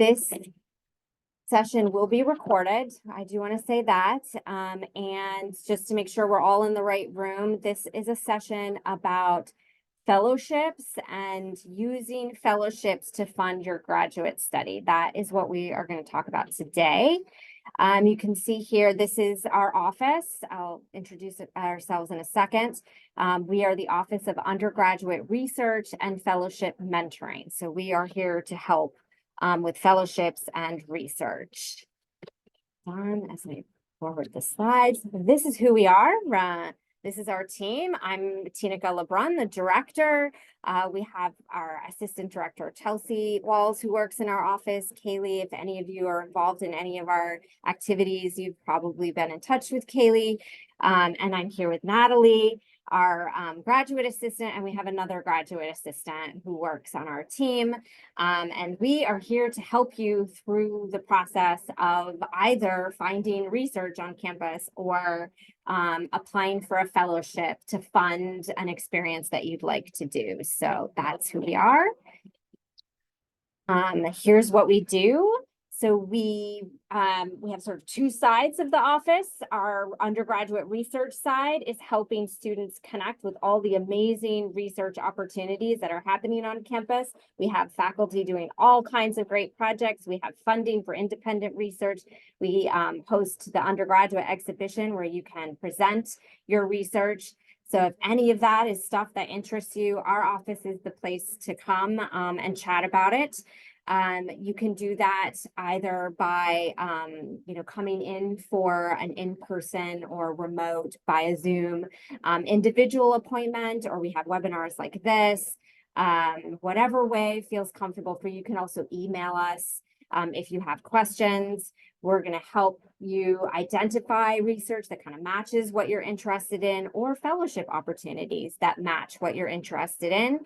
This session will be recorded. I do want to say that. And just to make sure we're all in the right room, this is a session about fellowships and using fellowships to fund your graduate study. That is what we are going to talk about today. You can see here, this is our office. I'll introduce ourselves in a second. We are the Office of Undergraduate Research and Fellowship Mentoring. So we are here to help with fellowships and research. As I forward the slides, this is who we are. This is our team. I'm Tina LeBrun, the director. We have our assistant director, Chelsea Walls, who works in our office. Kaylee, if any of you are involved in any of our activities, you've probably been in touch with Kaylee. And I'm here with Natalie, our graduate assistant, and we have another graduate assistant who works on our team. And we are here to help you through the process of either finding research on campus or applying for a fellowship to fund an experience that you'd like to do. So that's who we are. Here's what we do. So we have sort of two sides of the office. Our undergraduate research side is helping students connect with all the amazing research opportunities that are happening on campus. We have faculty doing all kinds of great projects. We have funding for independent research. We host the undergraduate exhibition where you can present your research. So if any of that is stuff that interests you, our office is the place to come and chat about it. You can do that either by, coming in for an in-person or remote via Zoom individual appointment, or we have webinars like this. Whatever way feels comfortable for you. You can also email us if you have questions. We're going to help you identify research that kind of matches what you're interested in, or fellowship opportunities that match what you're interested in.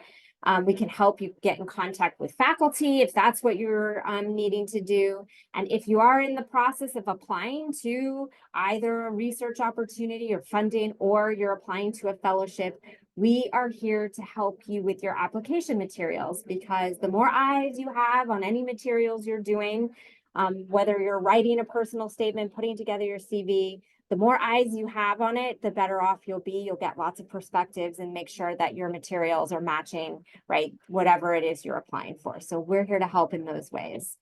We can help you get in contact with faculty if that's what you're needing to do. And if you are in the process of applying to either a research opportunity or funding, or you're applying to a fellowship, we are here to help you with your application materials, because the more eyes you have on any materials you're doing, whether you're writing a personal statement, putting together your CV, the more eyes you have on it, the better off you'll be. You'll get lots of perspectives and make sure that your materials are matching, right, whatever it is you're applying for. So we're here to help in those ways.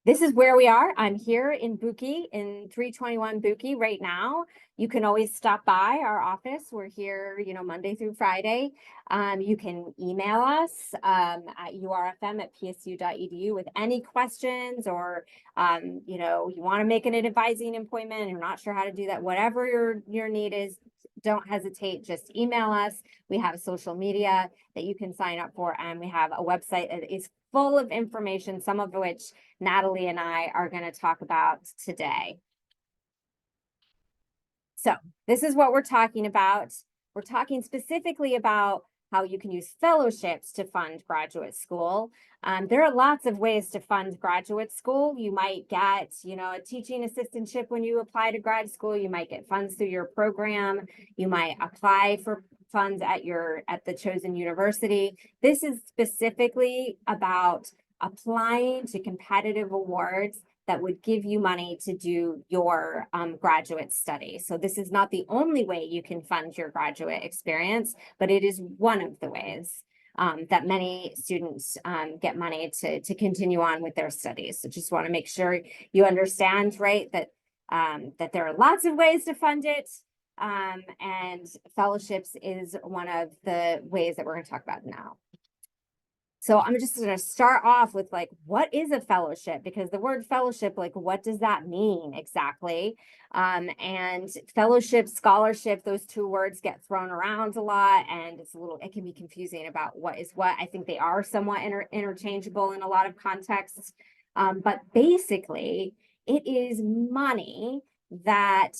This is where we are. I'm here in Buki, in 321 Buki right now. You can always stop by our office. We're here, Monday through Friday. You can email us at urfm@psu.edu with any questions, or, you want to make an advising appointment and you're not sure how to do that. Whatever your need is, don't hesitate. Just email us. We have social media that you can sign up for, and we have a website that is full of information, some of which Natalie and I are going to talk about today. So this is what we're talking about. We're talking specifically about how you can use fellowships to fund graduate school. There are lots of ways to fund graduate school. You might get, a teaching assistantship when you apply to grad school. You might get funds through your program. You might apply for funds at the chosen university. This is specifically about applying to competitive awards that would give you money to do your graduate study. So this is not the only way you can fund your graduate experience, but it is one of the ways that many students get money to continue on with their studies. So just want to make sure you understand, right, that there are lots of ways to fund it. And fellowships is one of the ways that we're going to talk about now. So I'm just going to start off with, what is a fellowship? Because the word fellowship, what does that mean exactly? And fellowship, scholarship, those two words get thrown around a lot, and it can be confusing about what is what. I think they are somewhat interchangeable in a lot of contexts. But basically, it is money that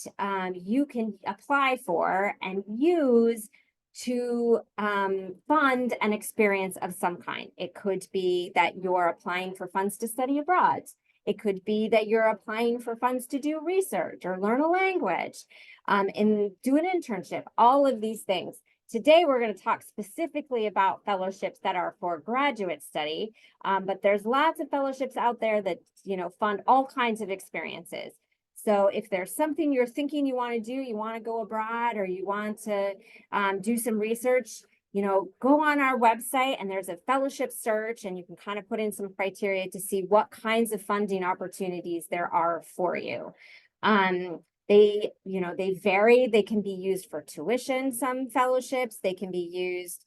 you can apply for and use to fund an experience of some kind. It could be that you're applying for funds to study abroad. It could be that you're applying for funds to do research or learn a language and do an internship, all of these things. Today, we're going to talk specifically about fellowships that are for graduate study, but there's lots of fellowships out there that, fund all kinds of experiences. So if there's something you're thinking you want to do, you want to go abroad or you want to do some research, go on our website and there's a fellowship search and you can kind of put in some criteria to see what kinds of funding opportunities there are for you. They vary. They can be used for tuition, some fellowships. They can be used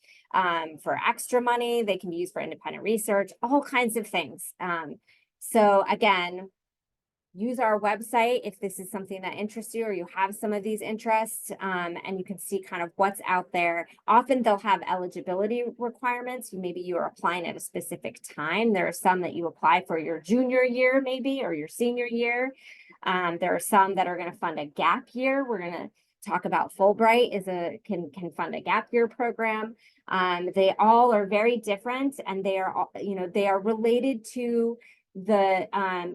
for extra money. They can be used for independent research, all kinds of things. So again, use our website if this is something that interests you or you have some of these interests, and you can see kind of what's out there. Often they'll have eligibility requirements. Maybe you are applying at a specific time. There are some that you apply for your junior year maybe or your senior year. There are some that are going to fund a gap year. We're going to talk about Fulbright can fund a gap year program. They all are very different, and they are related to the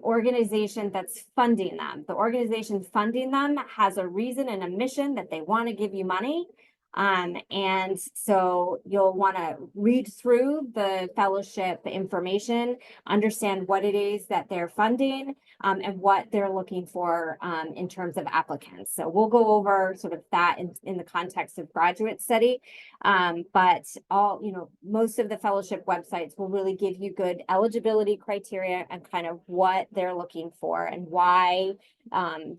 organization that's funding them. The organization funding them has a reason and a mission that they want to give you money. And so you'll want to read through the fellowship information, understand what it is that they're funding, and what they're looking for in terms of applicants. So we'll go over sort of that in the context of graduate study. But most of the fellowship websites will really give you good eligibility criteria and kind of what they're looking for and why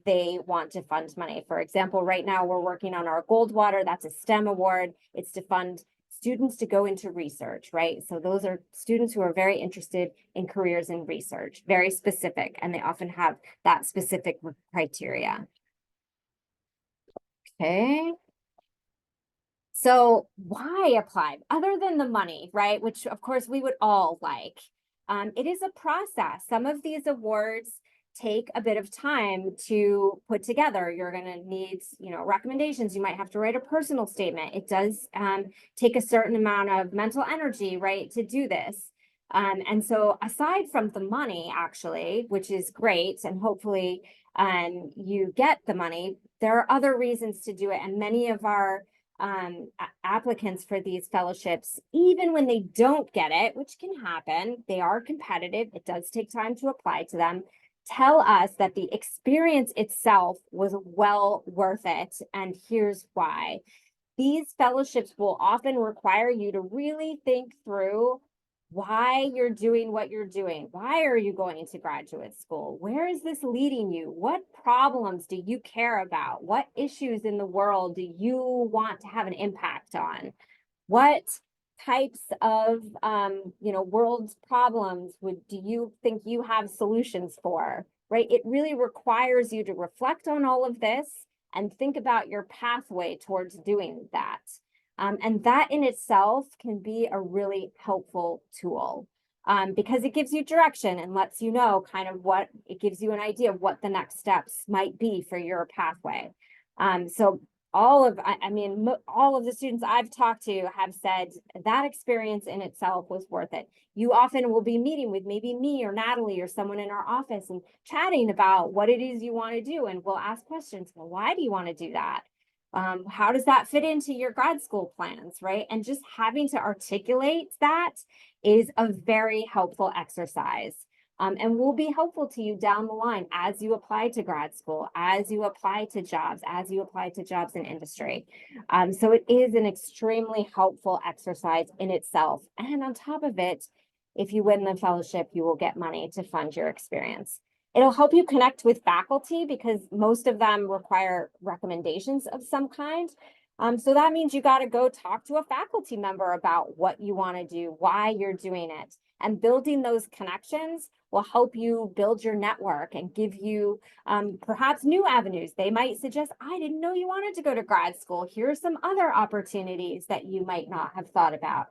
they want to fund money. For example, right now we're working on our Goldwater. That's a STEM award. It's to fund students to go into research, right? So those are students who are very interested in careers in research, very specific, and they often have that specific criteria. Okay. So why apply other than the money, right? Which of course we would all like. It is a process. Some of these awards take a bit of time to put together. You're going to need, recommendations. You might have to write a personal statement. It does take a certain amount of mental energy, right, to do this. And so aside from the money, actually, which is great, and hopefully you get the money, there are other reasons to do it. And many of our applicants for these fellowships, even when they don't get it, which can happen, they are competitive. It does take time to apply to them. Tell us that the experience itself was well worth it. And here's why. These fellowships will often require you to really think through why you're doing what you're doing. Why are you going into graduate school? Where is this leading you? What problems do you care about? What issues in the world do you want to have an impact on? What types of world's problems do you think you have solutions for, right? It really requires you to reflect on all of this and think about your pathway towards doing that. And that in itself can be a really helpful tool because it gives you direction and lets you know kind of it gives you an idea of what the next steps might be for your pathway. So all of the students I've talked to have said that experience in itself was worth it. You often will be meeting with maybe me or Natalie or someone in our office and chatting about what it is you want to do. And we'll ask questions. Well, why do you want to do that? How does that fit into your grad school plans, right? And just having to articulate that is a very helpful exercise. And will be helpful to you down the line as you apply to grad school, as you apply to jobs, as you apply to jobs in industry. So it is an extremely helpful exercise in itself. And on top of it, if you win the fellowship, you will get money to fund your experience. It'll help you connect with faculty because most of them require recommendations of some kind. So that means you got to go talk to a faculty member about what you want to do, why you're doing it. And building those connections will help you build your network and give you perhaps new avenues. They might suggest, I didn't know you wanted to go to grad school. Here are some other opportunities that you might not have thought about.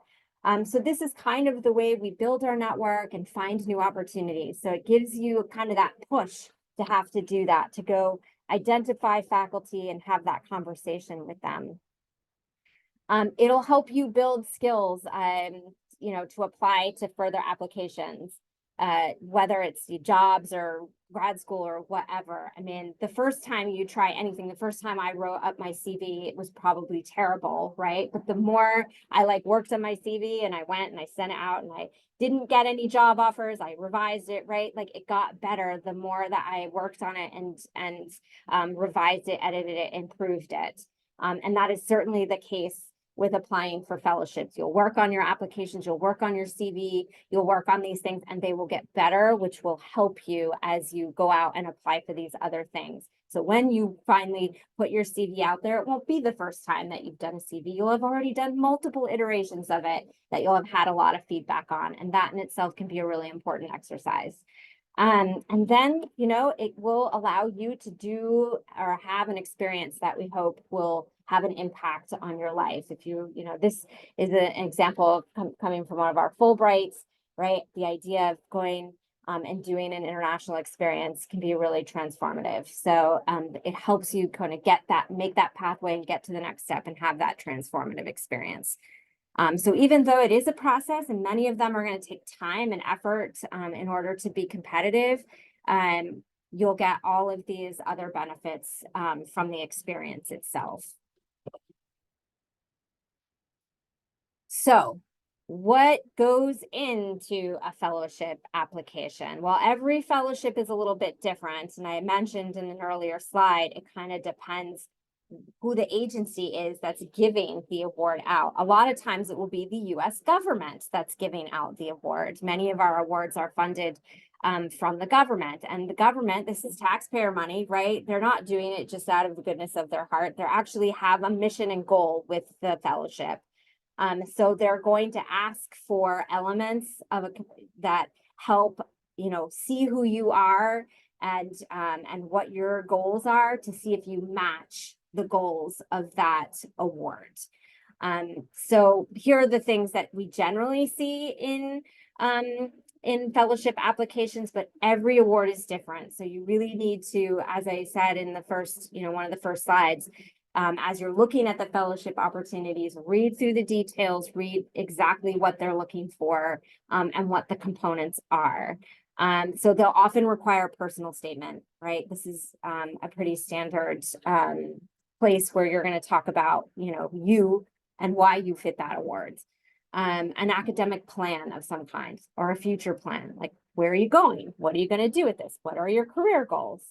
So this is kind of the way we build our network and find new opportunities. So it gives you kind of that push to have to do that, to go identify faculty and have that conversation with them. It'll help you build skills, to apply to further applications. whether it's the jobs or grad school or whatever. I mean, the first time you try anything, the first time I wrote up my CV, it was probably terrible, right? But the more I like worked on my CV and I went and I sent it out and I didn't get any job offers, I revised it, right? Like it got better the more that I worked on it and revised it, edited it, improved it. And that is certainly the case with applying for fellowships. You'll work on your applications, you'll work on your CV, you'll work on these things, and they will get better, which will help you as you go out and apply for these other things. So when you finally put your CV out there, it won't be the first time that you've done a CV. You'll have already done multiple iterations of it that you'll have had a lot of feedback on. And that in itself can be a really important exercise. And then, you know, it will allow you to do or have an experience that we hope will have an impact on your life. If you know, this is an example of coming from one of our Fulbrights, right? The idea of going and doing an international experience can be really transformative. So it helps you kind of make that pathway and get to the next step and have that transformative experience. So even though it is a process and many of them are going to take time and effort in order to be competitive, you'll get all of these other benefits from the experience itself. So what goes into a fellowship application? Well, every fellowship is a little bit different. And I mentioned in an earlier slide, it kind of depends who the agency is that's giving the award out. A lot of times it will be the US government that's giving out the award. Many of our awards are funded from the government, and the government, this is taxpayer money, right? They're not doing it just out of the goodness of their heart. They actually have a mission and goal with the fellowship. So they're going to ask for elements of that help, you know, see who you are and what your goals are to see if you match the goals of that award. So here are the things that we generally see in fellowship applications, but every award is different. So you really need to, as I said in the first, you know, one of the first slides, as you're looking at the fellowship opportunities, read through the details, read exactly what they're looking for and what the components are. So they'll often require a personal statement, right? This is a pretty standard place where you're going to talk about, you know, you and why you fit that award. An academic plan of some kind or a future plan, like where are you going? What are you going to do with this? What are your career goals?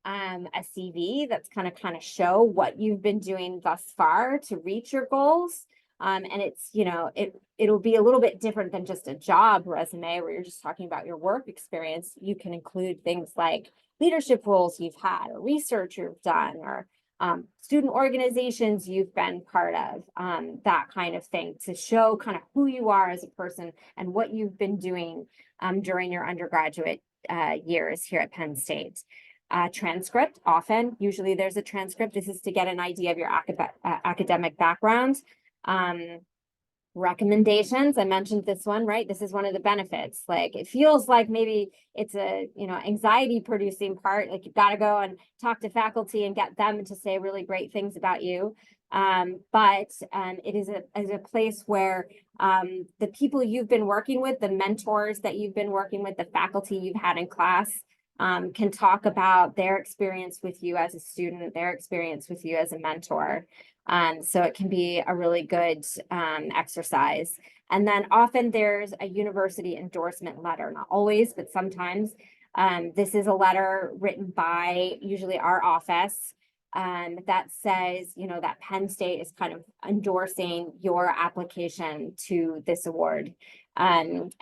A CV that's kind of show what you've been doing thus far to reach your goals. And it's, you know, it'll be a little bit different than just a job resume where you're just talking about your work experience. You can include things like leadership roles you've had or research you've done or student organizations you've been part of, that kind of thing to show kind of who you are as a person and what you've been doing during your undergraduate years here at Penn State. Transcript, usually there's a transcript. This is to get an idea of your academic background. Recommendations, I mentioned this one, right? This is one of the benefits. Like it feels like maybe it's a, you know, anxiety producing part, like you've got to go and talk to faculty and get them to say really great things about you. But it is a place where the people you've been working with, the mentors that you've been working with, the faculty you've had in class, can talk about their experience with you as a student, their experience with you as a mentor. So it can be a really good exercise. And then often there's a university endorsement letter, not always, but sometimes. This is a letter written by usually our office that says, you know, that Penn State is kind of endorsing your application to this award. And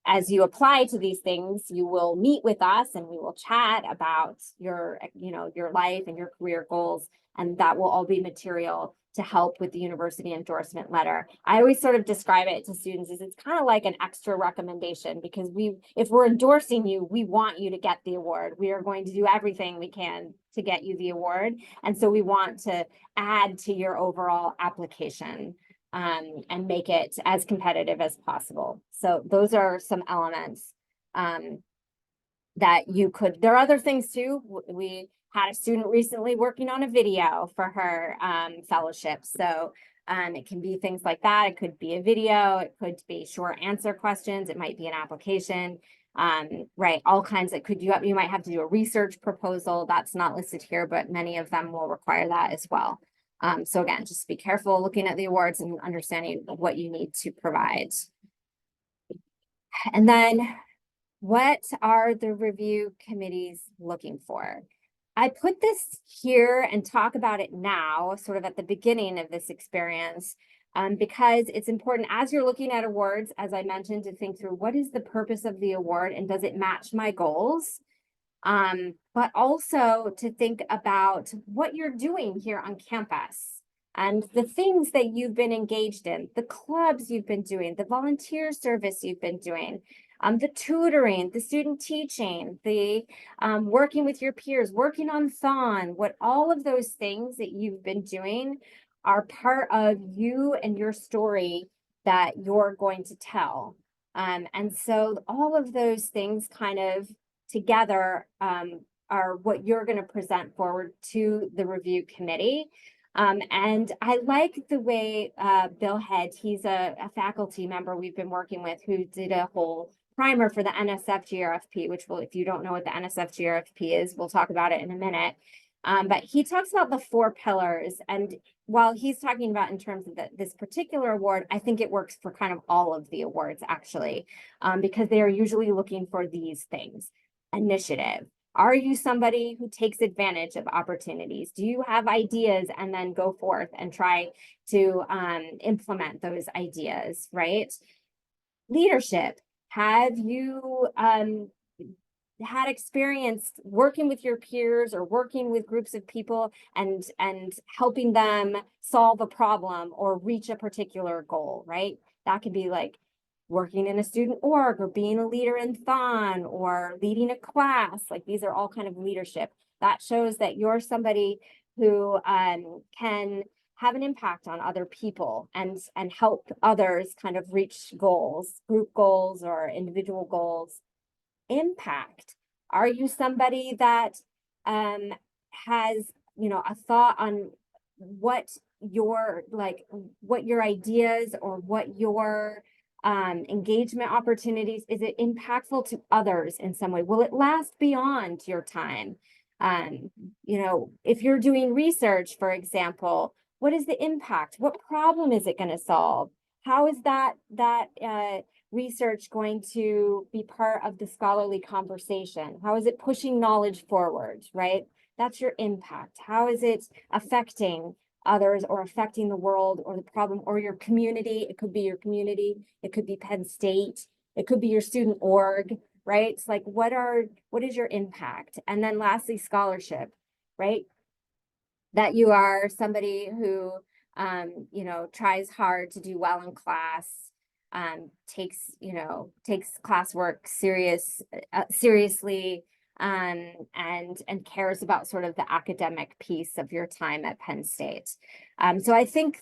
as you apply to these things, you will meet with us and we will chat about your, you know, your life and your career goals. And that will all be material to help with the university endorsement letter. I always sort of describe it to students as it's kind of like an extra recommendation because if we're endorsing you, we want you to get the award. We are going to do everything we can to get you the award. And so we want to add to your overall application. And make it as competitive as possible. So those are some elements that you could, there are other things too. We had a student recently working on a video for her fellowship. So It can be things like that. It could be a video. It could be short answer questions. It might be an application. Right, all kinds. You might have to do a research proposal. That's not listed here, but many of them will require that as well. So again, just be careful looking at the awards and understanding what you need to provide. And then what are the review committees looking for? I put this here and talk about it now, sort of at the beginning of this experience, because it's important as you're looking at awards, as I mentioned, to think through what is the purpose of the award and does it match my goals? But also to think about what you're doing here on campus and the things that you've been engaged in, the clubs you've been doing, the volunteer service you've been doing, the tutoring, the student teaching, the working with your peers, working on thon, what all of those things that you've been doing are part of you and your story that you're going to tell. And so all of those things kind of together are what you're going to present forward to the review committee. And I like the way Bill Head, he's a faculty member we've been working with who did a whole primer for the NSF-GRFP, which will, if you don't know what the NSF-GRFP is, we'll talk about it in a minute. But he talks about the 4 pillars. And while he's talking about in terms of this particular award, I think it works for kind of all of the awards, actually, because they are usually looking for these things. Initiative. Are you somebody who takes advantage of opportunities? Do you have ideas and then go forth and try to implement those ideas, right? Leadership. Have you had experience working with your peers or working with groups of people and helping them solve a problem or reach a particular goal, right? That could be like working in a student org or being a leader in thon or leading a class. Like these are all kind of leadership. That shows that you're somebody who can have an impact on other people and help others kind of reach goals, group goals or individual goals. Impact. Are you somebody that has, you know, a thought on what your ideas or what your engagement opportunities, is it impactful to others in some way? Will it last beyond your time? You know, if you're doing research, for example, what is the impact? What problem is it going to solve? How is that research going to be part of the scholarly conversation? How is it pushing knowledge forward, right? That's your impact. How is it affecting others or affecting the world or the problem or your community? It could be your community. It could be Penn State. It could be your student org, right? It's like, what is your impact? And then lastly, scholarship, right? That you are somebody who, you know, tries hard to do well in class, takes classwork seriously, and cares about sort of the academic piece of your time at Penn State. So I think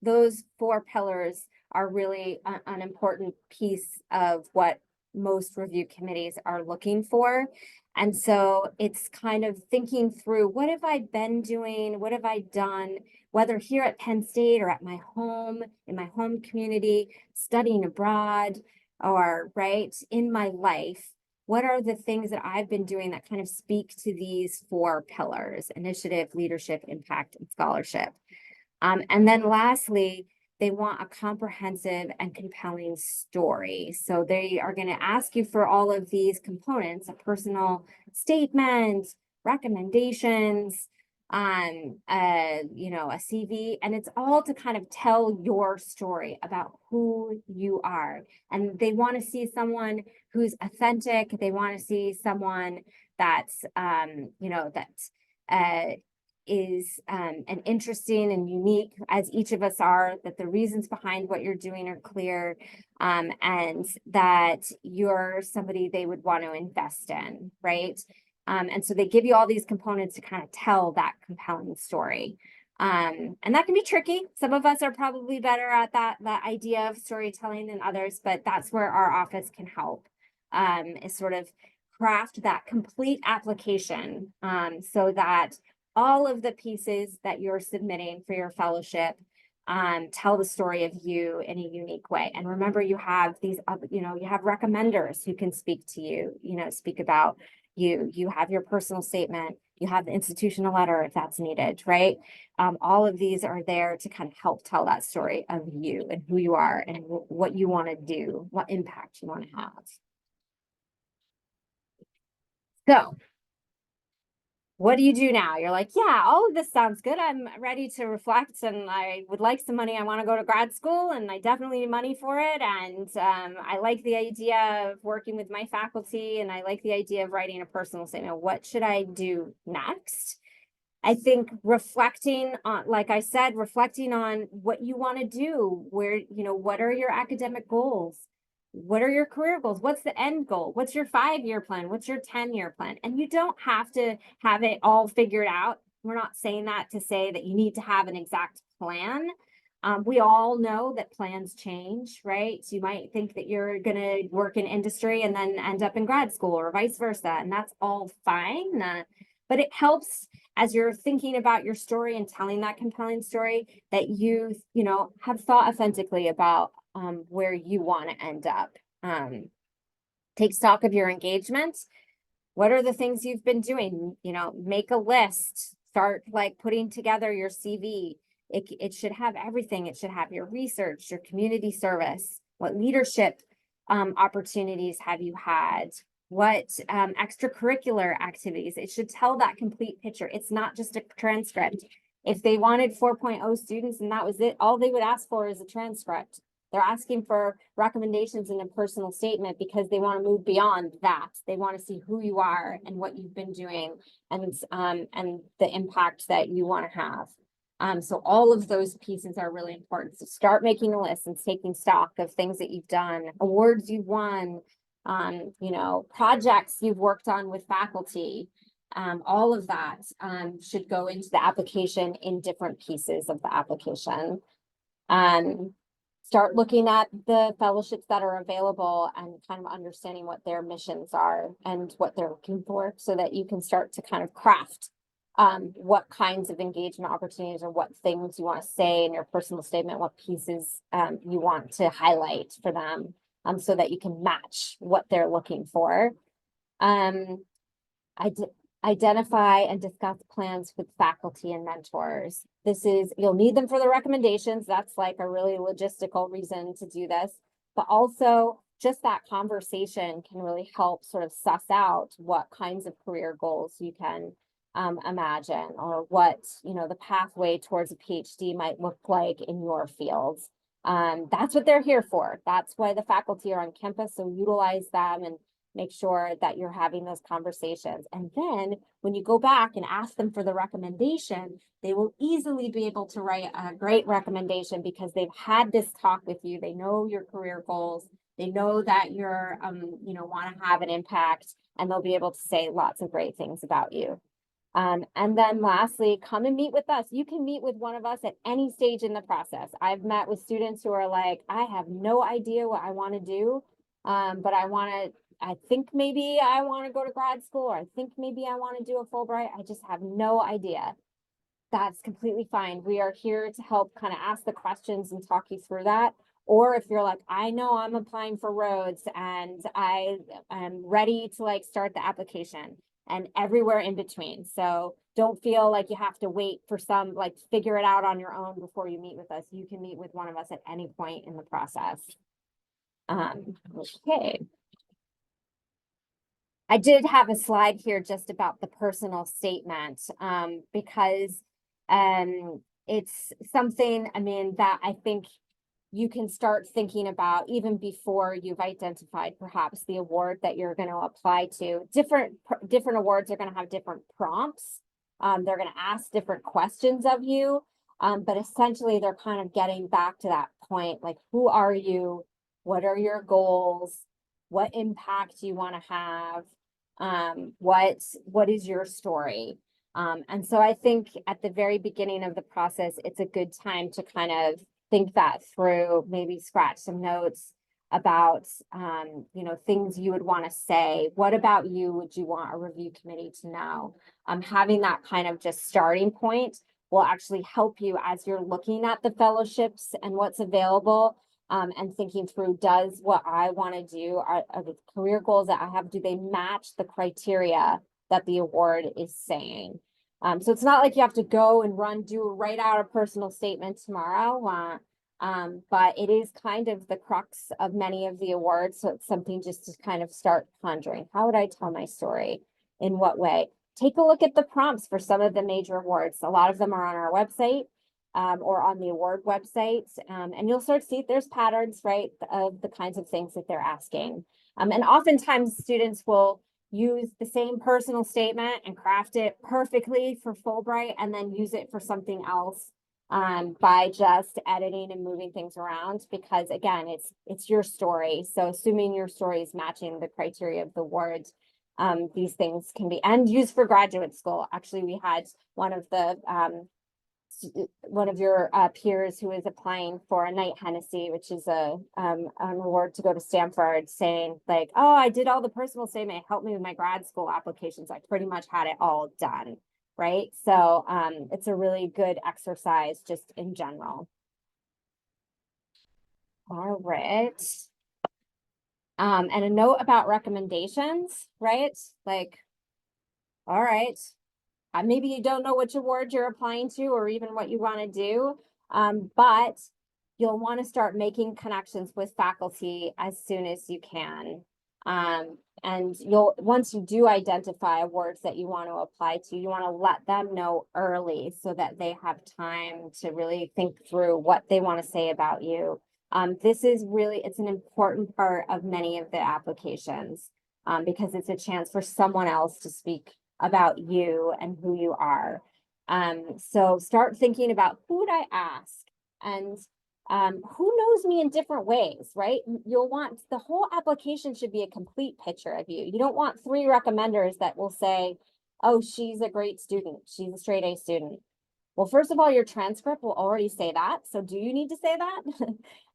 those 4 pillars are really an important piece of what most review committees are looking for. And so it's kind of thinking through, what have I been doing? What have I done, whether here at Penn State or at my home, in my home community, studying abroad, or right in my life? What are the things that I've been doing that kind of speak to these 4 pillars: initiative, leadership, impact, and scholarship? And then lastly, they want a comprehensive and compelling story. So they are going to ask you for all of these components: a personal statement, recommendations, you know, a CV, and it's all to kind of tell your story about who you are. And they want to see someone who's authentic. They want to see someone that's, you know, that is and interesting and unique, as each of us are, that the reasons behind what you're doing are clear, and that you're somebody they would want to invest in, right? And so they give you all these components to kind of tell that compelling story. And that can be tricky. Some of us are probably better at that idea of storytelling than others, but that's where our office can help, is sort of craft that complete application, so that all of the pieces that you're submitting for your fellowship tell the story of you in a unique way. And remember, you have these, you have recommenders who can speak to you, speak about you. You have your personal statement, you have the institutional letter if that's needed, right? All of these are there to kind of help tell that story of you and who you are and what you want to do, what impact you want to have. So what do you do now? You're like, yeah, all of this sounds good. I'm ready to reflect and I would like some money. I want to go to grad school and I definitely need money for it. And I like the idea of working with my faculty and I like the idea of writing a personal statement. What should I do next? I think reflecting on, like I said, reflecting on what you want to do, where, what are your academic goals? What are your career goals? What's the end goal? What's your 5-year plan? What's your 10-year plan? And you don't have to have it all figured out. We're not saying that to say that you need to have an exact plan. We all know that plans change, right? So you might think that you're going to work in industry and then end up in grad school or vice versa. And that's all fine. But it helps as you're thinking about your story and telling that compelling story that you have thought authentically about where you want to end up. Take stock of your engagement. What are the things you've been doing? Make a list, start like putting together your CV. It should have everything. It should have your research, your community service, what leadership opportunities have you had? What extracurricular activities? It should tell that complete picture. It's not just a transcript. If they wanted 4.0 students and that was it, all they would ask for is a transcript. They're asking for recommendations in a personal statement because they want to move beyond that. They want to see who you are and what you've been doing and the impact that you want to have. So all of those pieces are really important. So start making a list and taking stock of things that you've done, awards you've won, projects you've worked on with faculty. All of that should go into the application in different pieces of the application. Start looking at the fellowships that are available and kind of understanding what their missions are and what they're looking for so that you can start to kind of craft what kinds of engagement opportunities or what things you want to say in your personal statement, what pieces you want to highlight for them so that you can match what they're looking for. Identify and discuss plans with faculty and mentors. You'll need them for the recommendations. That's like a really logistical reason to do this, but also just that conversation can really help sort of suss out what kinds of career goals you can imagine or what, the pathway towards a PhD might look like in your fields. That's what they're here for. That's why the faculty are on campus. So utilize them and make sure that you're having those conversations. And then when you go back and ask them for the recommendation, they will easily be able to write a great recommendation because they've had this talk with you. They know your career goals. They know that you're, want to have an impact, and they'll be able to say lots of great things about you. And then lastly, come and meet with us. You can meet with one of us at any stage in the process. I've met with students who are like, I have no idea what I want to do, but I think maybe I want to go to grad school, or I think maybe I want to do a Fulbright. I just have no idea. That's completely fine. We are here to help kind of ask the questions and talk you through that. Or if you're like, I know I'm applying for Rhodes and I am ready to like start the application, and everywhere in between. So don't feel like you have to wait for figure it out on your own before you meet with us. You can meet with one of us at any point in the process. Okay. I did have a slide here just about the personal statement because it's something, that I think you can start thinking about even before you've identified perhaps the award that you're going to apply to. Different awards are going to have different prompts. They're going to ask different questions of you, but essentially they're kind of getting back to that point, like, who are you? What are your goals? What impact do you want to have? What is your story? And so I think at the very beginning of the process, it's a good time to kind of think that through, maybe scratch some notes about, things you would want to say. What about you would you want a review committee to know? Having that kind of just starting point will actually help you as you're looking at the fellowships and what's available, and thinking through, does what I want to do, are the career goals that I have, do they match the criteria that the award is saying? So it's not like you have to go and write out a personal statement tomorrow. But it is kind of the crux of many of the awards. So it's something just to kind of start pondering. How would I tell my story? In what way? Take a look at the prompts for some of the major awards. A lot of them are on our website, or on the award websites. And you'll sort of see there's patterns, right, of the kinds of things that they're asking. And oftentimes students will use the same personal statement and craft it perfectly for Fulbright and then use it for something else, by just editing and moving things around, because again, it's your story. So assuming your story is matching the criteria of the award, these things can be, and used for graduate school. Actually, we had one of your peers who is applying for a Knight Hennessy, which is an award to go to Stanford, saying like, oh, I did all the personal statement, it helped me with my grad school applications. I pretty much had it all done, right? So it's a really good exercise just in general. All right. And a note about recommendations, right? Like, all right, maybe you don't know which award you're applying to or even what you want to do, but you'll want to start making connections with faculty as soon as you can. And once you do identify awards that you want to apply to, you want to let them know early so that they have time to really think through what they want to say about you. This is really, it's an important part of many of the applications, because it's a chance for someone else to speak about you and who you are. So start thinking about, who would I ask? And who knows me in different ways, right? You'll want, the whole application should be a complete picture of you. You don't want 3 recommenders that will say, oh, she's a great student, she's a straight A student. Well, first of all, your transcript will already say that. So do you need to say that?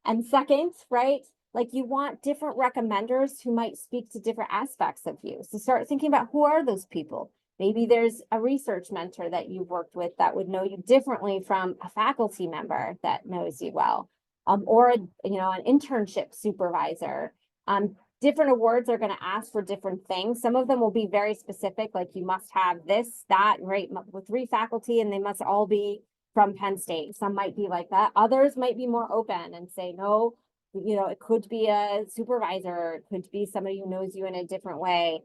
And second, right, like you want different recommenders who might speak to different aspects of you. So start thinking about, who are those people? Maybe there's a research mentor that you've worked with that would know you differently from a faculty member that knows you well, or an internship supervisor. Different awards are going to ask for different things. Some of them will be very specific, like you must have this, that, right, with 3 faculty, and they must all be from Penn State. Some might be like that. Others might be more open and say, no, it could be a supervisor, it could be somebody who knows you in a different way.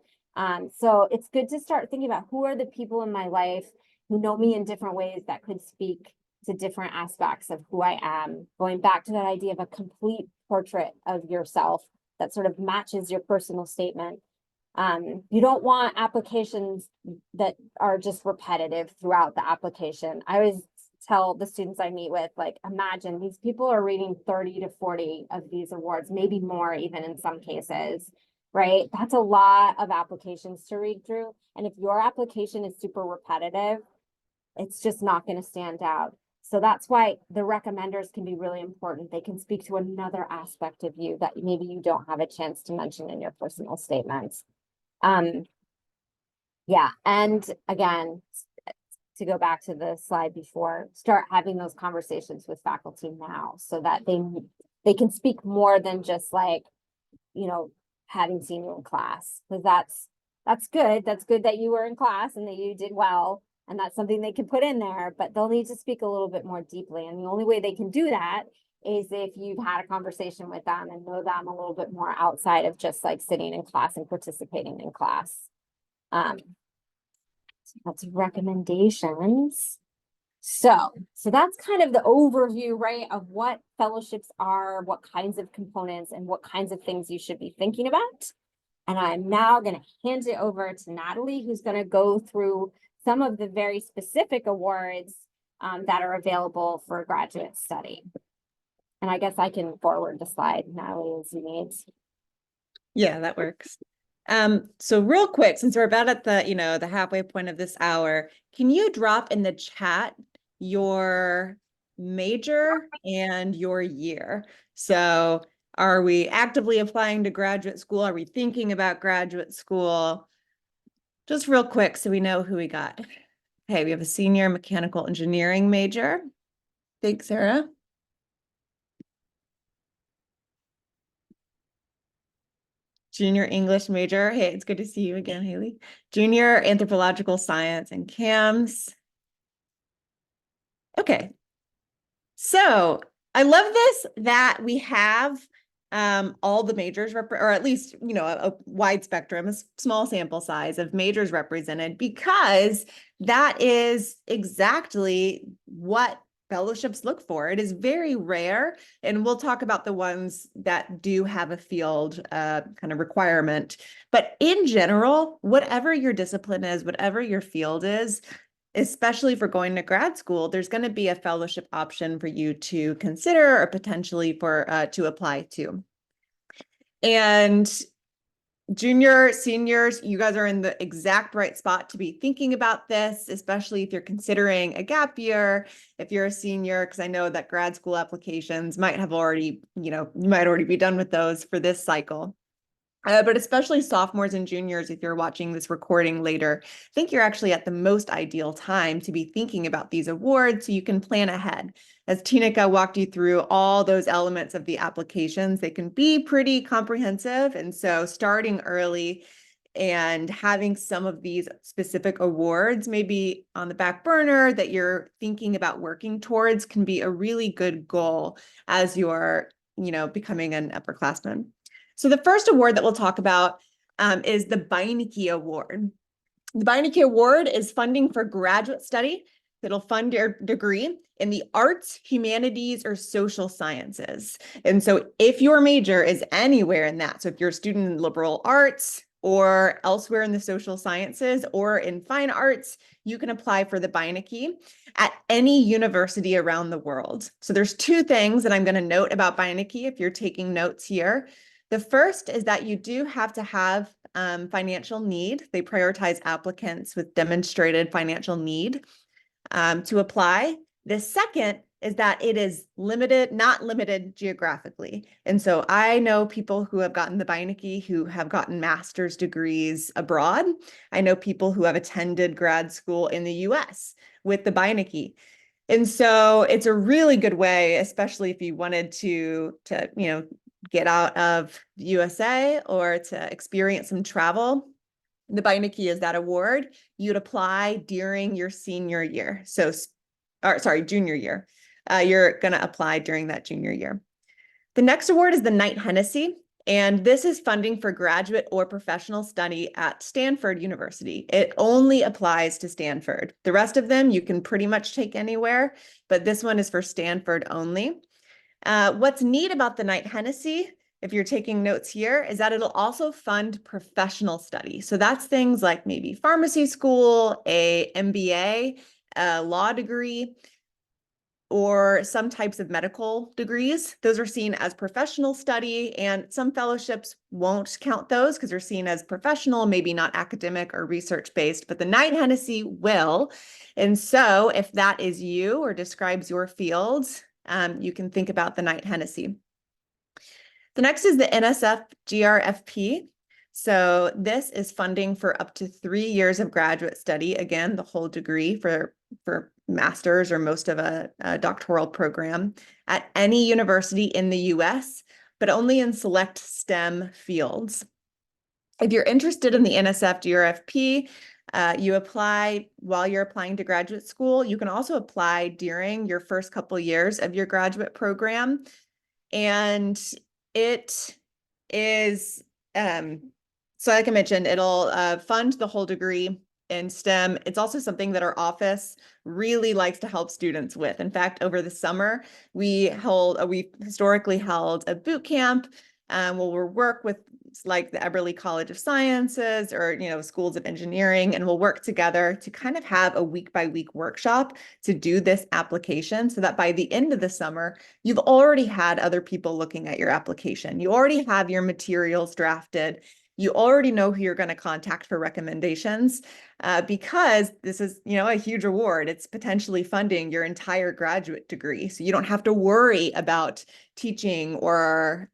So it's good to start thinking about, who are the people in my life who know me in different ways that could speak to different aspects of who I am. Going back to that idea of a complete portrait of yourself that sort of matches your personal statement. You don't want applications that are just repetitive throughout the application. I always tell the students I meet with, like, imagine these people are reading 30 to 40 of these awards, maybe more even in some cases, right? That's a lot of applications to read through. And if your application is super repetitive, it's just not going to stand out. So that's why the recommenders can be really important. They can speak to another aspect of you that maybe you don't have a chance to mention in your personal statements. Yeah, and again, to go back to the slide before, start having those conversations with faculty now so that they can speak more than just like, having seen you in class, because that's good. That's good that you were in class and that you did well. And that's something they can put in there, but they'll need to speak a little bit more deeply. And the only way they can do that is if you've had a conversation with them and know them a little bit more outside of just like sitting in class and participating in class. So that's recommendations. So that's kind of the overview, right, of what fellowships are, what kinds of components, and what kinds of things you should be thinking about. And I'm now going to hand it over to Natalie, who's going to go through some of the very specific awards that are available for graduate study. And I guess I can forward the slide, Natalie, as you need. Yeah, that works. So real quick, since we're about at the halfway point of this hour, can you drop in the chat your major and your year? So are we actively applying to graduate school? Are we thinking about graduate school? Just real quick so we know who we got. Okay, we have a senior mechanical engineering major. Thanks, Sarah. Junior English major. Hey, it's good to see you again, Haley. Junior anthropological science and CAMS. Okay. So I love this that we have all the majors, or at least, a wide spectrum, a small sample size of majors represented, because that is exactly what fellowships look for. It is very rare, and we'll talk about the ones that do have a field kind of requirement. But in general, whatever your discipline is, whatever your field is, especially for going to grad school, there's going to be a fellowship option for you to consider or potentially for to apply to. And junior, seniors, you guys are in the exact right spot to be thinking about this, especially if you're considering a gap year, if you're a senior, because I know that grad school applications might have already, you might already be done with those for this cycle. But especially sophomores and juniors, if you're watching this recording later, I think you're actually at the most ideal time to be thinking about these awards so you can plan ahead. As Tinika walked you through all those elements of the applications, they can be pretty comprehensive. And so starting early and having some of these specific awards maybe on the back burner that you're thinking about working towards can be a really good goal as you're, becoming an upperclassman. So the first award that we'll talk about is the Beinecke Award. The Beinecke Award is funding for graduate study that'll fund your degree in the arts, humanities, or social sciences. And so if your major is anywhere in that, so if you're a student in liberal arts or elsewhere in the social sciences or in fine arts, you can apply for the Beinecke at any university around the world. So there's two things that I'm going to note about Beinecke if you're taking notes here. The first is that you do have to have financial need. They prioritize applicants with demonstrated financial need to apply. The second is that it is limited, not limited geographically. And so I know people who have gotten the Beinecke who have gotten master's degrees abroad. I know people who have attended grad school in the US with the Beinecke. And so it's a really good way, especially if you wanted to get out of the USA or to experience some travel. The Beinecke is that award. You'd apply during your senior year. Junior year. You're going to apply during that junior year. The next award is the Knight Hennessy, and this is funding for graduate or professional study at Stanford University. It only applies to Stanford. The rest of them you can pretty much take anywhere, but this one is for Stanford only. What's neat about the Knight Hennessy, if you're taking notes here, is that it'll also fund professional study. So that's things like maybe pharmacy school, a MBA, a law degree, or some types of medical degrees. Those are seen as professional study, and some fellowships won't count those because they're seen as professional, maybe not academic or research-based, but the Knight Hennessy will. And so if that is you or describes your field, you can think about the Knight Hennessy. The next is the NSF-GRFP. So this is funding for up to 3 years of graduate study. Again, the whole degree for master's or most of a doctoral program at any university in the US, but only in select STEM fields. If you're interested in the NSF-GRFP, you apply while you're applying to graduate school. You can also apply during your first couple years of your graduate program. And it is, so like I mentioned, it'll fund the whole degree in STEM. It's also something that our office really likes to help students with. In fact, over the summer, we historically held a boot camp where we'll work with like the Eberly College of Sciences or, schools of engineering, and we'll work together to kind of have a week-by-week workshop to do this application so that by the end of the summer, you've already had other people looking at your application. You already have your materials drafted. You already know who you're going to contact for recommendations because this is, a huge award. It's potentially funding your entire graduate degree. So you don't have to worry about teaching or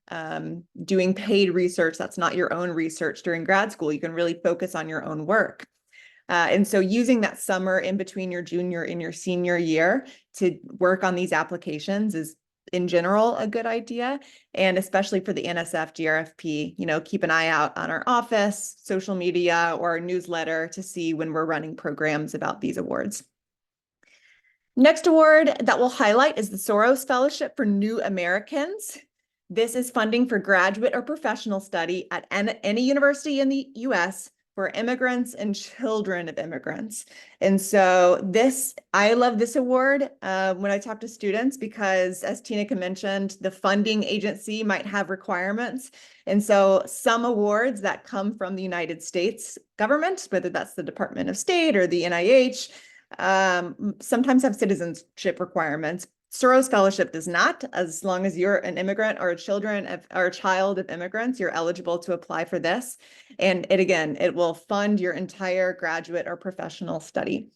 doing paid research that's not your own research during grad school. You can really focus on your own work. And so using that summer in between your junior and your senior year to work on these applications is in general a good idea. And especially for the NSF-GRFP, keep an eye out on our office, social media, or our newsletter to see when we're running programs about these awards. Next award that we'll highlight is the Soros Fellowship for New Americans. This is funding for graduate or professional study at any university in the US for immigrants and children of immigrants. And so I love this award when I talk to students because, as Tina mentioned, the funding agency might have requirements. And so some awards that come from the United States government, whether that's the Department of State or the NIH, sometimes have citizenship requirements. Soros Fellowship does not. As long as you're an immigrant or a child of immigrants, you're eligible to apply for this. And it will fund your entire graduate or professional study.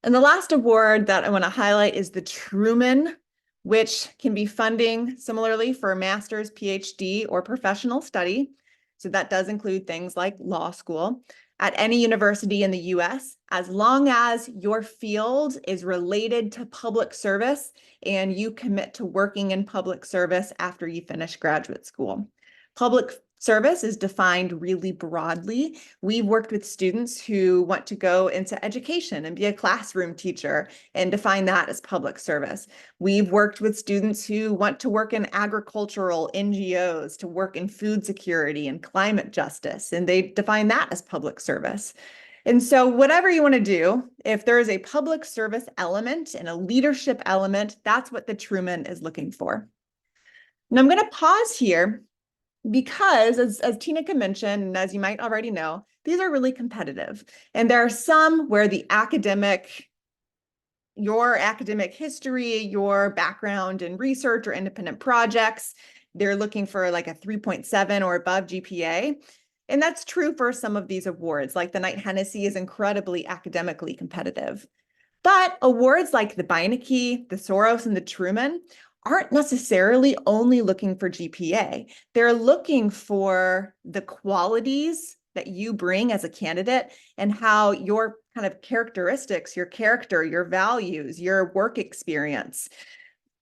And the last award that I want to highlight is the Truman, which can be funding similarly for a master's, PhD, or professional study. So that does include things like law school at any university in the US, as long as your field is related to public service and you commit to working in public service after you finish graduate school. Public service is defined really broadly. We've worked with students who want to go into education and be a classroom teacher and define that as public service. We've worked with students who want to work in agricultural NGOs, to work in food security and climate justice, and they define that as public service. And so whatever you want to do, if there is a public service element and a leadership element, that's what the Truman is looking for. And I'm going to pause here because as Tina mentioned, and as you might already know, these are really competitive. And there are some where your academic history, your background in research or independent projects, they're looking for like a 3.7 or above GPA. And that's true for some of these awards, like the Knight Hennessy is incredibly academically competitive. But awards like the Beinecke, the Soros, and the Truman aren't necessarily only looking for GPA. They're looking for the qualities that you bring as a candidate and how your kind of characteristics, your character, your values, your work experience,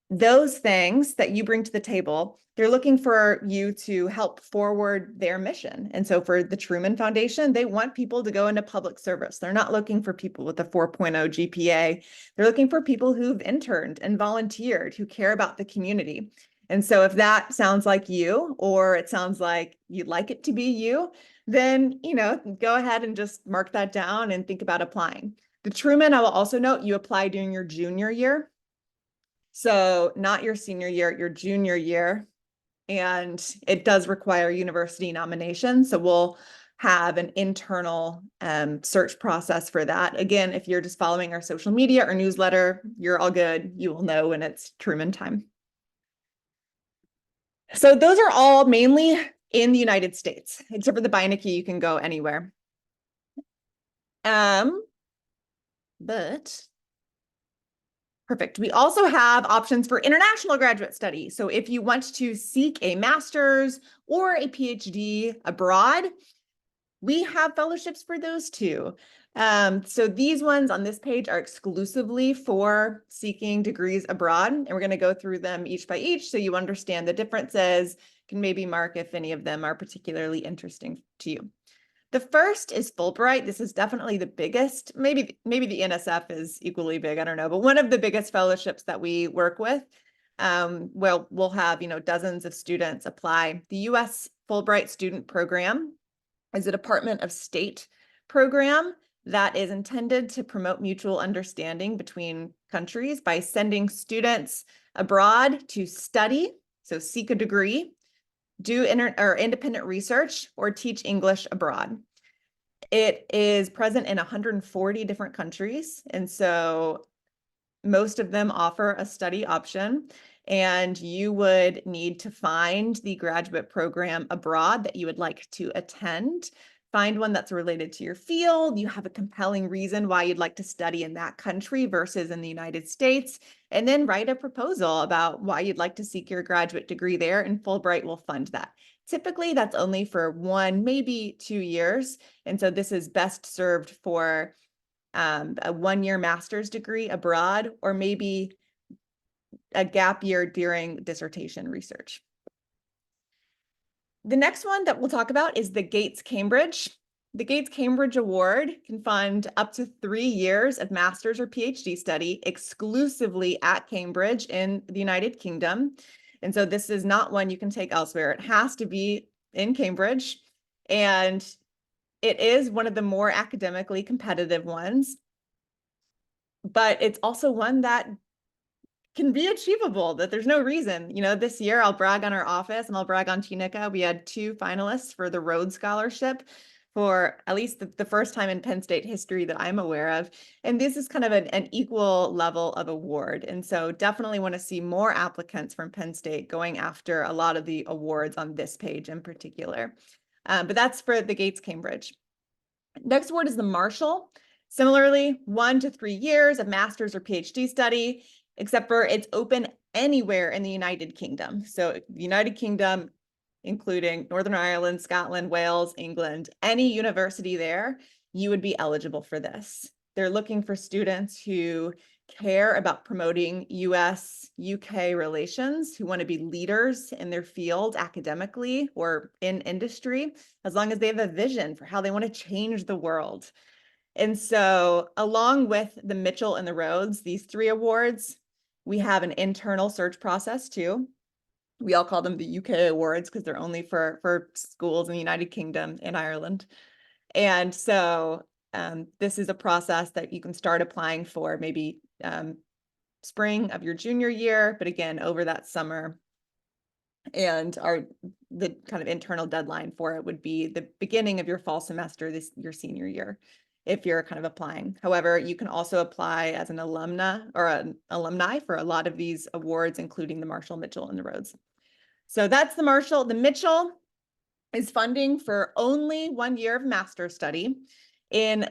those things that you bring to the table, they're looking for you to help forward their mission. And so for the Truman Foundation, they want people to go into public service. They're not looking for people with a 4.0 GPA. They're looking for people who've interned and volunteered, who care about the community. And so if that sounds like you, or it sounds like you'd like it to be you, then, go ahead and just mark that down and think about applying. The Truman, I will also note, you apply during your junior year. So not your senior year, your junior year. And it does require university nomination. So we'll have an internal search process for that. Again, if you're just following our social media or newsletter, you're all good. You will know when it's Truman time. So those are all mainly in the United States, except for the Beinecke, you can go anywhere. But perfect. We also have options for international graduate study. So if you want to seek a master's or a PhD abroad, we have fellowships for those too. So these ones on this page are exclusively for seeking degrees abroad, and we're going to go through them each by each so you understand the differences, can maybe mark if any of them are particularly interesting to you. The first is Fulbright. This is definitely the biggest. Maybe the NSF is equally big. I don't know, but one of the biggest fellowships that we work with. Well, we'll have dozens of students apply. The U.S. Fulbright Student Program is a Department of State program that is intended to promote mutual understanding between countries by sending students abroad to study, so seek a degree, do independent research, or teach English abroad. It is present in 140 different countries, and so most of them offer a study option, and you would need to find the graduate program abroad that you would like to attend. Find one that's related to your field. You have a compelling reason why you'd like to study in that country versus in the United States, and then write a proposal about why you'd like to seek your graduate degree there, and Fulbright will fund that. Typically, that's only for 1, maybe 2 years. And so this is best served for a 1-year master's degree abroad, or maybe a gap year during dissertation research. The next one that we'll talk about is the Gates Cambridge. The Gates Cambridge Award can fund up to 3 years of master's or PhD study exclusively at Cambridge in the United Kingdom. And so this is not one you can take elsewhere. It has to be in Cambridge. And it is one of the more academically competitive ones, but it's also one that can be achievable, that there's no reason. This year I'll brag on our office and I'll brag on Tunica. We had 2 finalists for the Rhodes Scholarship for at least the first time in Penn State history that I'm aware of. And this is kind of an equal level of award. And so definitely want to see more applicants from Penn State going after a lot of the awards on this page in particular. But that's for the Gates Cambridge. Next award is the Marshall. Similarly, 1 to 3 years of master's or PhD study, except for it's open anywhere in the United Kingdom. So the United Kingdom, including Northern Ireland, Scotland, Wales, England, any university there, you would be eligible for this. They're looking for students who care about promoting US-UK relations, who want to be leaders in their field academically or in industry, as long as they have a vision for how they want to change the world. And so along with the Mitchell and the Rhodes, these 3 awards, we have an internal search process too. We all call them the UK awards because they're only for schools in the United Kingdom and Ireland. And so this is a process that you can start applying for maybe spring of your junior year, but again, over that summer. And the kind of internal deadline for it would be the beginning of your fall semester, your senior year, if you're kind of applying. However, you can also apply as an alumna or an alumni for a lot of these awards, including the Marshall, Mitchell, and the Rhodes. So that's the Marshall. The Mitchell is funding for only 1 year of master's study in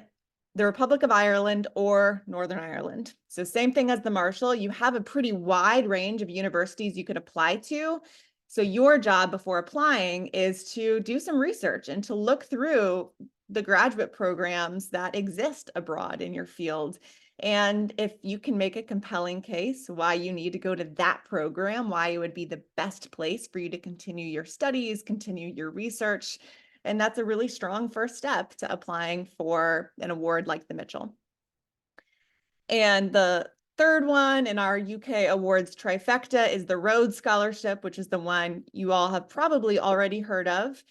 the Republic of Ireland or Northern Ireland. So same thing as the Marshall, you have a pretty wide range of universities you could apply to. So your job before applying is to do some research and to look through the graduate programs that exist abroad in your field. And if you can make a compelling case why you need to go to that program, why it would be the best place for you to continue your studies, continue your research, and that's a really strong first step to applying for an award like the Mitchell. And the third one in our UK awards trifecta is the Rhodes Scholarship, which is the one you all have probably already heard of,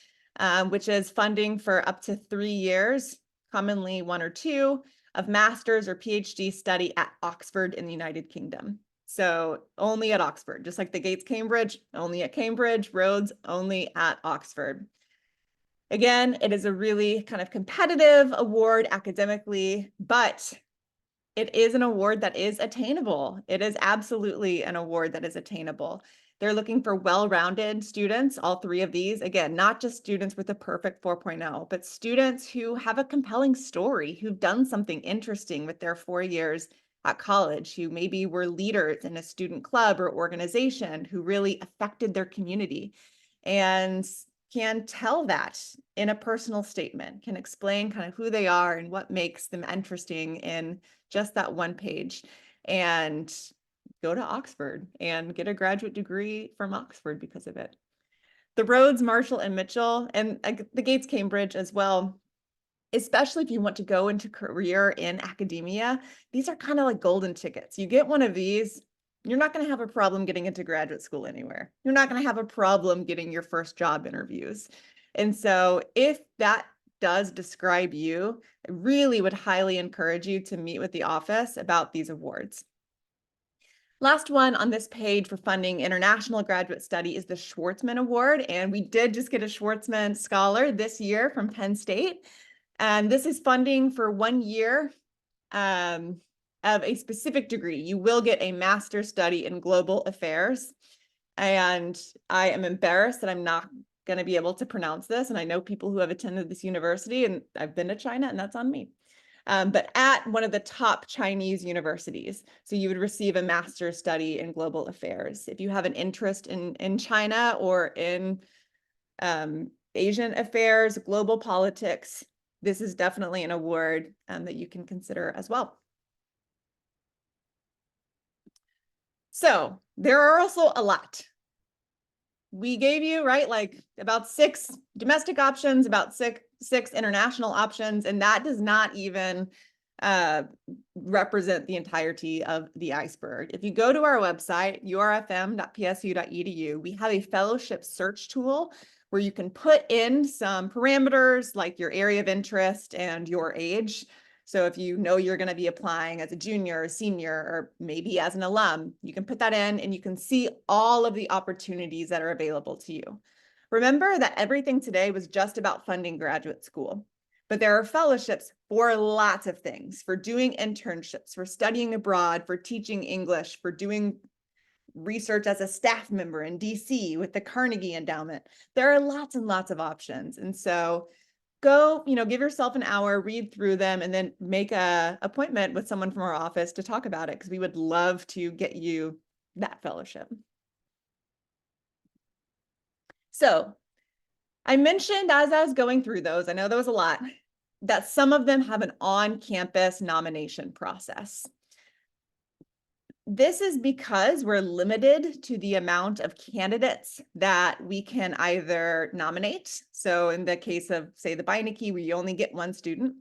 which is funding for up to 3 years, commonly 1 or 2, of master's or PhD study at Oxford in the United Kingdom. So only at Oxford, just like the Gates Cambridge, only at Cambridge, Rhodes, only at Oxford. Again, it is a really kind of competitive award academically, but it is an award that is attainable. It is absolutely an award that is attainable. They're looking for well-rounded students, all 3 of these. Again, not just students with a perfect 4.0, but students who have a compelling story, who've done something interesting with their 4 years at college, who maybe were leaders in a student club or organization, who really affected their community and can tell that in a personal statement, can explain kind of who they are and what makes them interesting in just that 1 page, and go to Oxford and get a graduate degree from Oxford because of it. The Rhodes, Marshall, and Mitchell, and the Gates Cambridge as well, especially if you want to go into career in academia, these are kind of like golden tickets. You get one of these, you're not going to have a problem getting into graduate school anywhere. You're not going to have a problem getting your first job interviews. And so if that does describe you, I really would highly encourage you to meet with the office about these awards. Last one on this page for funding international graduate study is the Schwartzman Award. And we did just get a Schwartzman Scholar this year from Penn State. And this is funding for 1 year of a specific degree. You will get a master's study in global affairs. And I am embarrassed that I'm not going to be able to pronounce this. And I know people who have attended this university, and I've been to China, and that's on me. But at one of the top Chinese universities. So you would receive a master's study in global affairs. If you have an interest in China or in Asian affairs, global politics. This is definitely an award that you can consider as well. So there are also a lot. We gave you, right, like about 6 domestic options, about six international options, and that does not even represent the entirety of the iceberg. If you go to our website, urfm.psu.edu, we have a fellowship search tool where you can put in some parameters like your area of interest and your age. So if you know you're going to be applying as a junior or senior, or maybe as an alum, you can put that in and you can see all of the opportunities that are available to you. Remember that everything today was just about funding graduate school, but there are fellowships for lots of things, for doing internships, for studying abroad, for teaching English, for doing research as a staff member in DC with the Carnegie Endowment. There are lots and lots of options. And so go, give yourself an hour, read through them, and then make an appointment with someone from our office to talk about it, because we would love to get you that fellowship. So I mentioned as I was going through those, I know there was a lot, that some of them have an on-campus nomination process. This is because we're limited to the amount of candidates that we can either nominate. So in the case of, say, the Beinecke, we only get 1 student,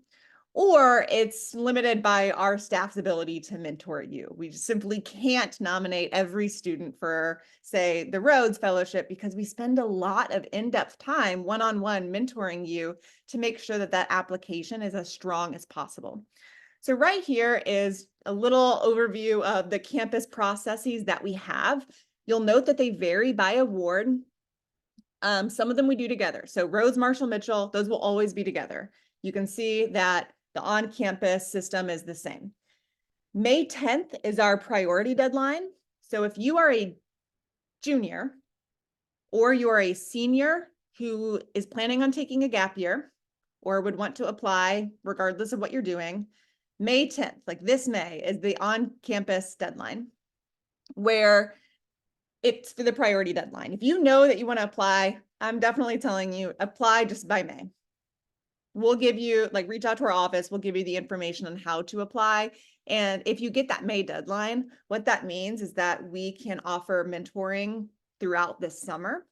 or it's limited by our staff's ability to mentor you. We just simply can't nominate every student for, say, the Rhodes Fellowship, because we spend a lot of in-depth time one-on-one mentoring you to make sure that that application is as strong as possible. So right here is a little overview of the campus processes that we have. You'll note that they vary by award. Some of them we do together. So Rhodes, Marshall, Mitchell, those will always be together. You can see that the on-campus system is the same. May 10th is our priority deadline. So if you are a junior or you are a senior who is planning on taking a gap year or would want to apply regardless of what you're doing, May 10th, like this May, is the on-campus deadline, where it's for the priority deadline. If you know that you want to apply, I'm definitely telling you, apply just by May. We'll give you, reach out to our office, we'll give you the information on how to apply. And if you get that May deadline, what that means is that we can offer mentoring throughout this summer.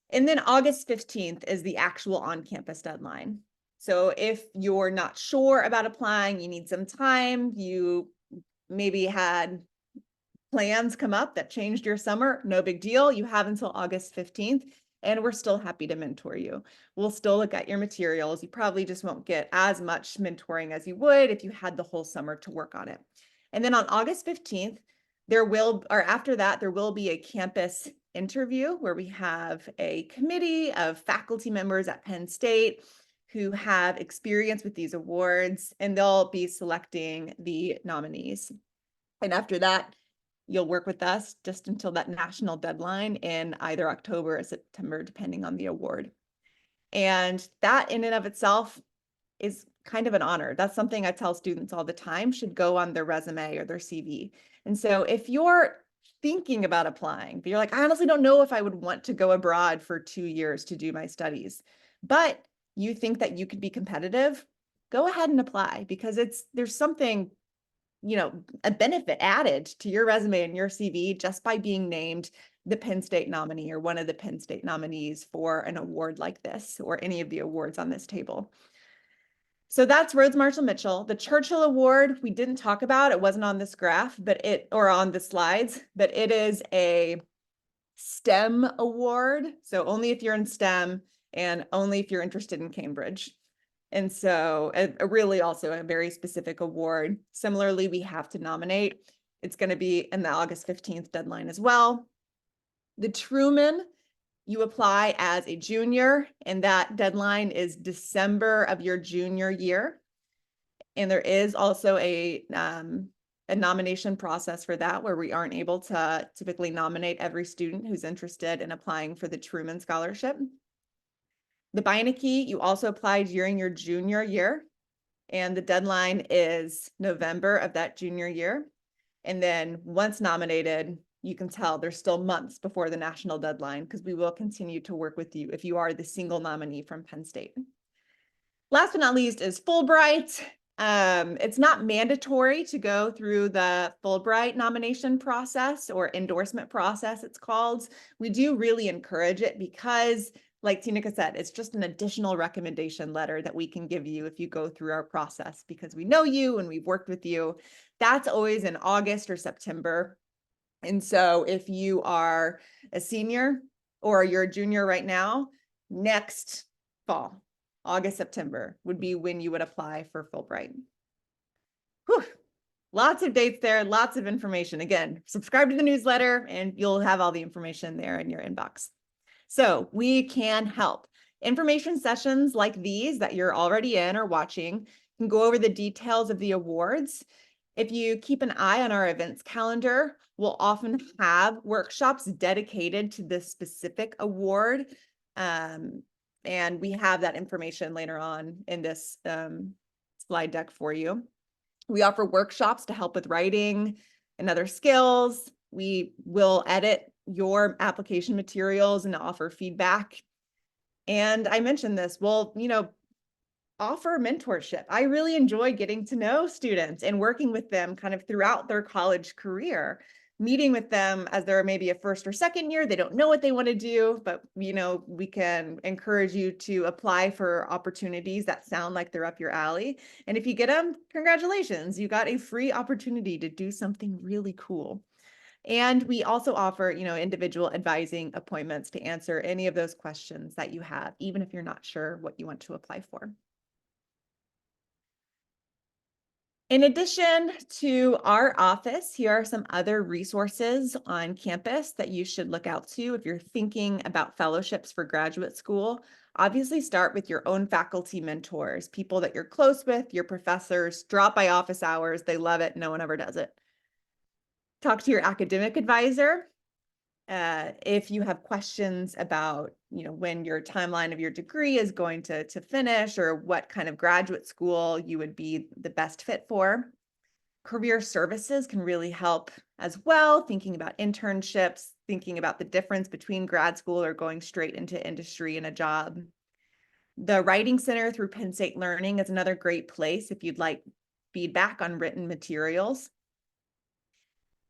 And then August 15th is the actual on-campus deadline. So if you're not sure about applying, you need some time, you maybe had plans come up that changed your summer, no big deal. You have until August 15th, and we're still happy to mentor you. We'll still look at your materials. You probably just won't get as much mentoring as you would if you had the whole summer to work on it. And then on August 15th, after that, there will be a campus interview where we have a committee of faculty members at Penn State who have experience with these awards, and they'll be selecting the nominees. And after that, you'll work with us just until that national deadline in either October or September, depending on the award. And that in and of itself is kind of an honor. That's something I tell students all the time should go on their resume or their CV. And so if you're thinking about applying, but you're like, I honestly don't know if I would want to go abroad for 2 years to do my studies, but you think that you could be competitive, go ahead and apply, because there's something, a benefit added to your resume and your CV just by being named the Penn State nominee or one of the Penn State nominees for an award like this or any of the awards on this table. So that's Rhodes, Marshall, Mitchell. The Churchill Award, we didn't talk about, it wasn't on this graph, or on the slides, but it is a STEM award. So only if you're in STEM and only if you're interested in Cambridge. And so really also a very specific award. Similarly, we have to nominate. It's going to be in the August 15th deadline as well. The Truman, you apply as a junior, and that deadline is December of your junior year. And there is also a nomination process for that, where we aren't able to typically nominate every student who's interested in applying for the Truman Scholarship. The Beinecke, you also apply during your junior year, and the deadline is November of that junior year. And then once nominated, you can tell there's still months before the national deadline, because we will continue to work with you if you are the single nominee from Penn State. Last but not least is Fulbright. It's not mandatory to go through the Fulbright nomination process or endorsement process, it's called. We do really encourage it because, like Tina said, it's just an additional recommendation letter that we can give you if you go through our process, because we know you and we've worked with you. That's always in August or September. And so if you are a senior or you're a junior right now, next fall, August, September would be when you would apply for Fulbright. Whew. Lots of dates there, lots of information. Again, subscribe to the newsletter and you'll have all the information there in your inbox. So we can help. Information sessions like these that you're already in or watching can go over the details of the awards. If you keep an eye on our events calendar, we'll often have workshops dedicated to this specific award. And we have that information later on in this slide deck for you. We offer workshops to help with writing and other skills. We will edit your application materials and offer feedback. And I mentioned this, we'll, offer mentorship. I really enjoy getting to know students and working with them kind of throughout their college career, meeting with them as they're maybe a first or second year. They don't know what they want to do, but we can encourage you to apply for opportunities that sound like they're up your alley. And if you get them, congratulations, you got a free opportunity to do something really cool. And we also offer, individual advising appointments to answer any of those questions that you have, even if you're not sure what you want to apply for. In addition to our office, here are some other resources on campus that you should look out to if you're thinking about fellowships for graduate school. Obviously, start with your own faculty mentors, people that you're close with, your professors. Drop by office hours. They love it. No one ever does it. Talk to your academic advisor. If you have questions about, when your timeline of your degree is going to finish, or what kind of graduate school you would be the best fit for. Career services can really help as well, thinking about internships, thinking about the difference between grad school or going straight into industry and a job. The Writing Center through Penn State Learning is another great place if you'd like feedback on written materials.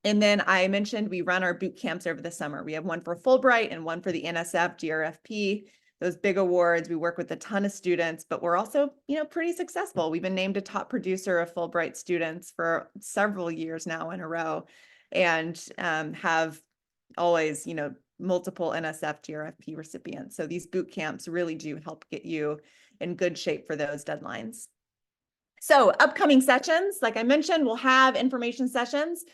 And then I mentioned we run our boot camps over the summer. We have one for Fulbright and one for the NSF-GRFP. Those big awards, we work with a ton of students, but we're also, pretty successful. We've been named a top producer of Fulbright students for several years now in a row, and have always, multiple NSF-GRFP recipients. So these boot camps really do help get you in good shape for those deadlines. So upcoming sessions, like I mentioned, we'll have information sessions.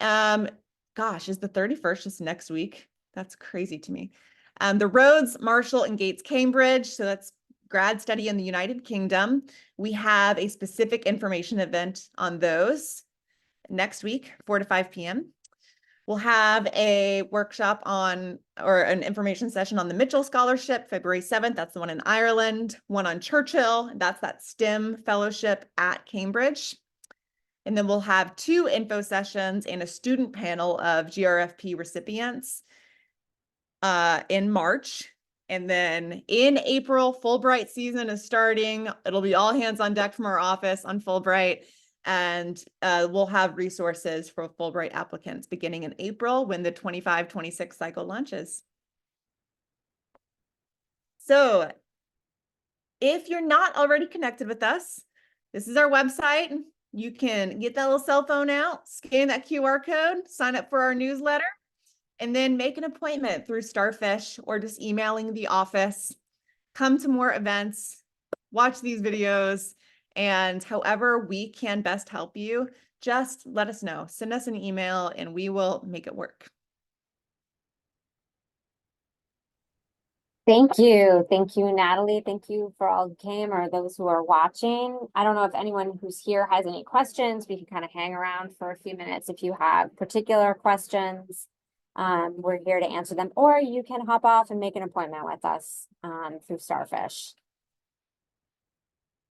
Gosh, is the 31st just next week? That's crazy to me. The Rhodes, Marshall, and Gates, Cambridge. So that's grad study in the United Kingdom. We have a specific information event on those next week, 4 to 5 p.m. We'll have a workshop or an information session on the Mitchell Scholarship, February 7th. That's the one in Ireland. One on Churchill. That's that STEM fellowship at Cambridge. And then we'll have 2 info sessions and a student panel of GRFP recipients in March. And then in April, Fulbright season is starting. It'll be all hands on deck from our office on Fulbright. And we'll have resources for Fulbright applicants beginning in April when the 25-26 cycle launches. So if you're not already connected with us, this is our website. You can get that little cell phone out, scan that QR code, sign up for our newsletter, and then make an appointment through Starfish or just emailing the office. Come to more events, watch these videos, and however we can best help you, just let us know. Send us an email and we will make it work. Thank you. Thank you, Natalie. Thank you for all who came or those who are watching. I don't know if anyone who's here has any questions. We can kind of hang around for a few minutes if you have particular questions. We're here to answer them, or you can hop off and make an appointment with us through Starfish.